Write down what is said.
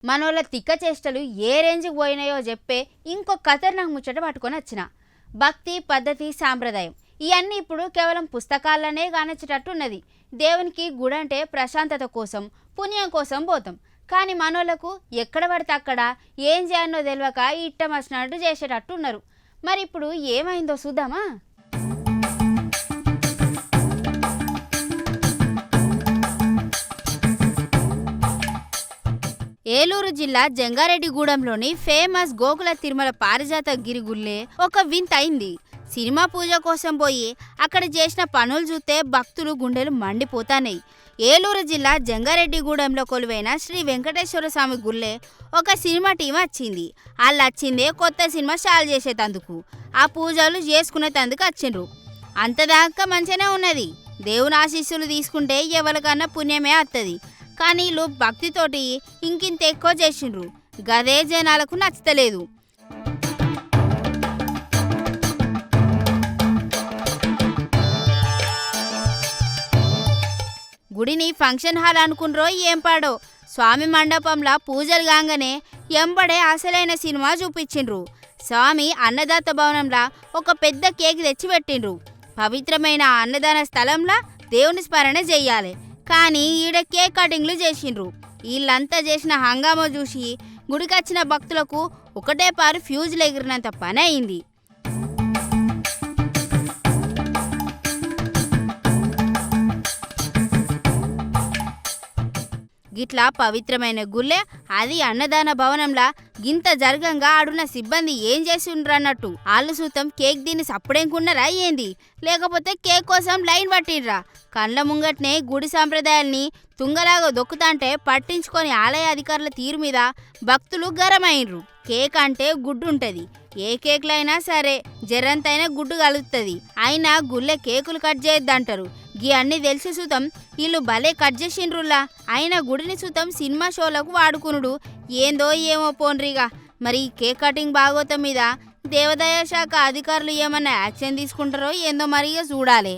మనోళ్ళ తిక్క చేష్టలు ఏ రేంజ్కి పోయినాయో చెప్పే ఇంకో ఖతర్నాక్ ముచ్చట పట్టుకొని వచ్చిన. భక్తి పద్ధతి సాంప్రదాయం ఇవన్నీ ఇప్పుడు కేవలం పుస్తకాలనే కానొచ్చేటట్టున్నది. దేవునికి గుడి అంటే ప్రశాంతత కోసం పుణ్యం కోసం పోతాం. కానీ మనోళ్ళకు ఎక్కడ పడితే అక్కడ ఏం చేయాలనో తెలియక ఇట్టం వచ్చినట్టు చేసేటట్టు ఉన్నారు. మరి ఇప్పుడు ఏమైందో చూద్దామా. ఏలూరు జిల్లా జంగారెడ్డిగూడెంలోని ఫేమస్ గోకుల తిరుమల పారిజాత గిరిగుల్లే ఒక వింత అయింది. సినిమా పూజ కోసం పోయి అక్కడ చేసిన పనులు చూస్తే భక్తులు గుండెలు మండిపోతాయి. ఏలూరు జిల్లా జంగారెడ్డిగూడెంలో కొలువైన శ్రీ వెంకటేశ్వర స్వామి గుళ్ళే ఒక సినిమా టీం వచ్చింది. వాళ్ళు వచ్చిందే కొత్త సినిమా స్టార్ట్ చేసేటందుకు, ఆ పూజలు చేసుకునేటందుకు వచ్చిండ్రు. అంతదాకా మంచిగానే ఉన్నది. దేవుని ఆశీస్సులు తీసుకుంటే ఎవరికన్నా పుణ్యమే వస్తుంది. కానీ వీళ్ళు భక్తితోటి ఇంకింత ఎక్కువ చేసిండ్రు. గదే జనాలకు నచ్చలేదు. గుడిని ఫంక్షన్ హాల్ అనుకుండ్రో ఏం పాడో, స్వామి మండపంలా పూజలు కాగానే ఎంబడే అసలైన సినిమా చూపించిండ్రు. స్వామి అన్నదాత భవనంలా ఒక పెద్ద కేక్ తెచ్చిపెట్టిండ్రు. పవిత్రమైన అన్నదాన స్థలంలా దేవుని స్మరణ చెయ్యాలి. కానీ ఈడ కేక్ కటింగ్లు చేసిండ్రు. వీళ్ళంతా చేసిన హంగామా చూసి గుడికొచ్చిన భక్తులకు ఒకటే పారు ఫ్యూజులు ఎగిరినంత పని అయింది. గిట్లా పవిత్రమైన గుళ్ళే అది అన్నదాన భవనంలా గింత జరగంగా ఆడున్న సిబ్బంది ఏం చేసిండ్రు అన్నట్టు. ఆళ్ళు సూతం కేక్ దీన్ని సప్పుడేంకున్నారా ఏంది, లేకపోతే కేక్ కోసం లైన్ పట్టిండ్రా? కళ్ళ ముంగట్నే గుడి సాంప్రదాయాల్ని తుంగలాగా దొక్కుతాంటే పట్టించుకొని ఆలయ అధికారుల తీరు మీద భక్తులు గరమైండ్రు. కేక్ అంటే గుడ్డు ఉంటుంది. ఏ కేకులైనా సరే జరంతైనా గుడ్డు కలుగుతుంది. అయినా గుళ్ళె కేకులు కట్ చేయొద్దంటారు. గీ అన్ని తెలిసి సుతం వీళ్ళు భలే కట్ చేసిండ్రులా. అయినా గుడిని సుతం సినిమా షోలకు వాడుకునుడు ఏందో ఏమో పోన్రిగా. మరి కేక్ కటింగ్ భాగోతం మీద దేవాదాయ శాఖ అధికారులు ఏమన్నా యాక్షన్ తీసుకుంటారో ఏందో మరిగా చూడాలి.